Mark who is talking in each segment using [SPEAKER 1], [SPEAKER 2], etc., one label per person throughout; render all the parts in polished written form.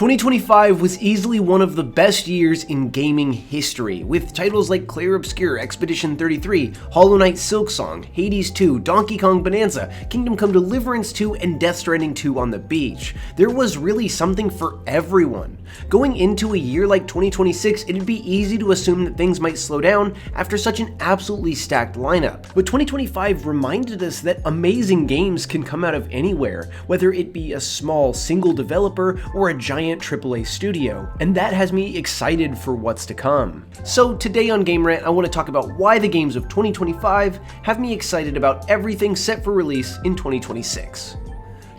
[SPEAKER 1] 2025 was easily one of the best years in gaming history, with titles like Clair Obscur, Expedition 33, Hollow Knight Silksong, Hades 2, Donkey Kong Bonanza, Kingdom Come Deliverance 2, and Death Stranding 2 on the beach. There was really something for everyone. Going into a year like 2026, it'd be easy to assume that things might slow down after such an absolutely stacked lineup. But 2025 reminded us that amazing games can come out of anywhere, whether it be a small single developer or a giant AAA studio, and that has me excited for what's to come. So today on Game Rant, I want to talk about why the games of 2025 have me excited about everything set for release in 2026.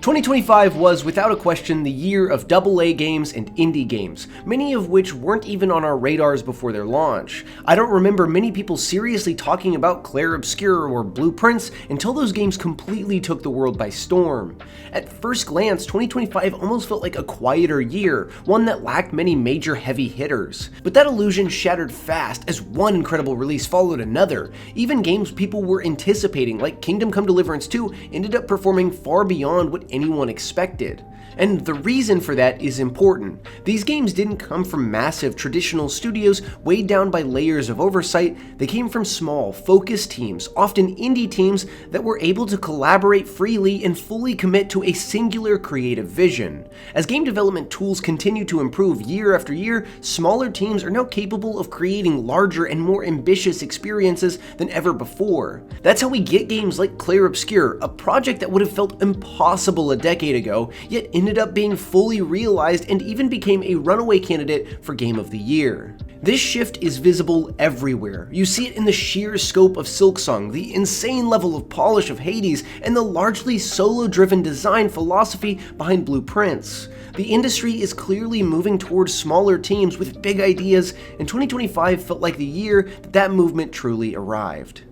[SPEAKER 1] 2025 was, without a question, the year of AA games and indie games, many of which weren't even on our radars before their launch. I don't remember many people seriously talking about Clair Obscur or Blue Prince until those games completely took the world by storm. At first glance, 2025 almost felt like a quieter year, one that lacked many major heavy hitters. But that illusion shattered fast as one incredible release followed another. Even games people were anticipating, like Kingdom Come Deliverance 2, ended up performing far beyond what anyone expected. And the reason for that is important. These games didn't come from massive traditional studios weighed down by layers of oversight. They came from small, focused teams, often indie teams that were able to collaborate freely and fully commit to a singular creative vision. As game development tools continue to improve year after year, smaller teams are now capable of creating larger and more ambitious experiences than ever before. That's how we get games like Clair Obscur, a project that would have felt impossible a decade ago, yet ended up being fully realized and even became a runaway candidate for Game of the Year. This shift is visible everywhere. You see it in the sheer scope of Silksong, the insane level of polish of Hades, and the largely solo-driven design philosophy behind Blue Prince. The industry is clearly moving towards smaller teams with big ideas, and 2025 felt like the year that movement truly arrived.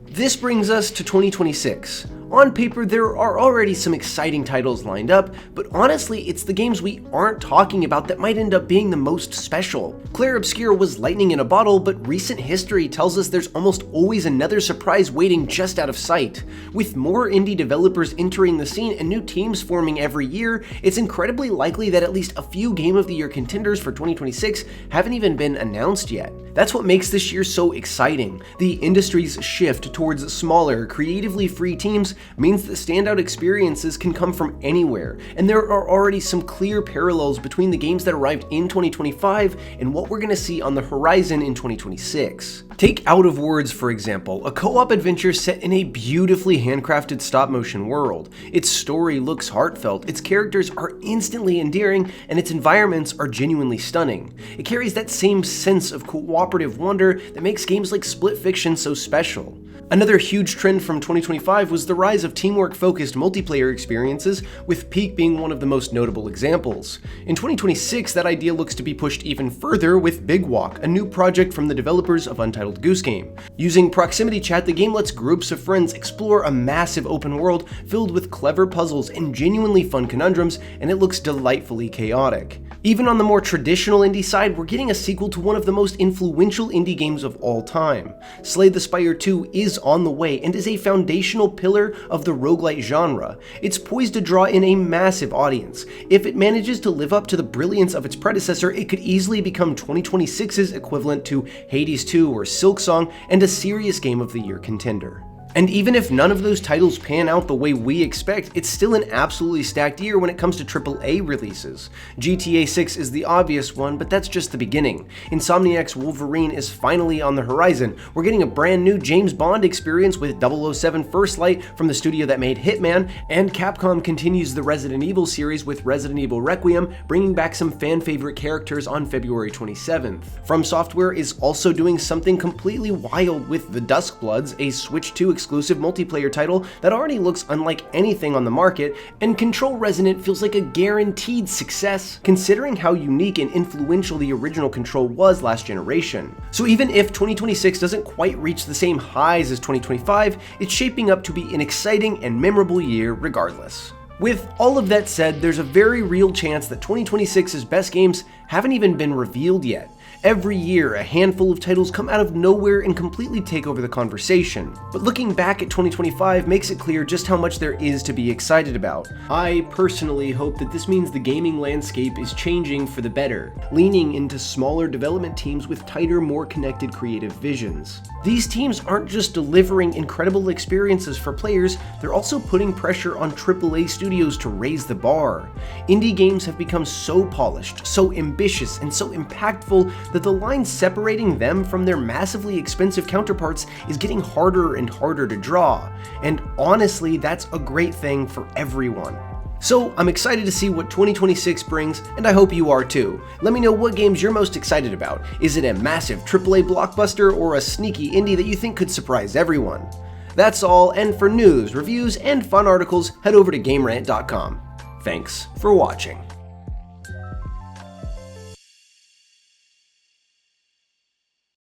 [SPEAKER 1] This brings us to 2026. On paper, there are already some exciting titles lined up, but honestly, it's the games we aren't talking about that might end up being the most special. Clair Obscur was lightning in a bottle, but recent history tells us there's almost always another surprise waiting just out of sight. With more indie developers entering the scene and new teams forming every year, it's incredibly likely that at least a few Game of the Year contenders for 2026 haven't even been announced yet. That's what makes this year so exciting. The industry's shift towards smaller, creatively free teams means that standout experiences can come from anywhere, and there are already some clear parallels between the games that arrived in 2025 and what we're going to see on the horizon in 2026. Take Out of Words, for example, a co-op adventure set in a beautifully handcrafted stop-motion world. Its story looks heartfelt, its characters are instantly endearing, and its environments are genuinely stunning. It carries that same sense of cooperative wonder that makes games like Split Fiction so special. Another huge trend from 2025 was the rise of teamwork-focused multiplayer experiences, with Peak being one of the most notable examples. In 2026, that idea looks to be pushed even further with Big Walk, a new project from the developers of Untitled Goose Game. Using proximity chat, the game lets groups of friends explore a massive open world filled with clever puzzles and genuinely fun conundrums, and it looks delightfully chaotic. Even on the more traditional indie side, we're getting a sequel to one of the most influential indie games of all time. Slay the Spire 2 is on the way and is a foundational pillar of the roguelite genre. It's poised to draw in a massive audience. If it manages to live up to the brilliance of its predecessor, it could easily become 2026's equivalent to Hades 2 or Silksong and a serious Game of the Year contender. And even if none of those titles pan out the way we expect, it's still an absolutely stacked year when it comes to AAA releases. GTA 6 is the obvious one, but that's just the beginning. Insomniac's Wolverine is finally on the horizon. We're getting a brand new James Bond experience with 007 First Light from the studio that made Hitman, and Capcom continues the Resident Evil series with Resident Evil Requiem, bringing back some fan-favorite characters on February 27th. From Software is also doing something completely wild with The Duskbloods, a Switch 2 exclusive multiplayer title that already looks unlike anything on the market, and Control Resonant feels like a guaranteed success, considering how unique and influential the original Control was last generation. So even if 2026 doesn't quite reach the same highs as 2025, it's shaping up to be an exciting and memorable year regardless. With all of that said, there's a very real chance that 2026's best games haven't even been revealed yet. Every year, a handful of titles come out of nowhere and completely take over the conversation. But looking back at 2025 makes it clear just how much there is to be excited about. I personally hope that this means the gaming landscape is changing for the better, leaning into smaller development teams with tighter, more connected creative visions. These teams aren't just delivering incredible experiences for players, they're also putting pressure on AAA studios to raise the bar. Indie games have become so polished, so ambitious, and so impactful that the line separating them from their massively expensive counterparts is getting harder and harder to draw. And honestly, that's a great thing for everyone. So I'm excited to see what 2026 brings, and I hope you are too. Let me know what games you're most excited about. Is it a massive AAA blockbuster or a sneaky indie that you think could surprise everyone? That's all, and for news, reviews, and fun articles, head over to GameRant.com. Thanks for watching.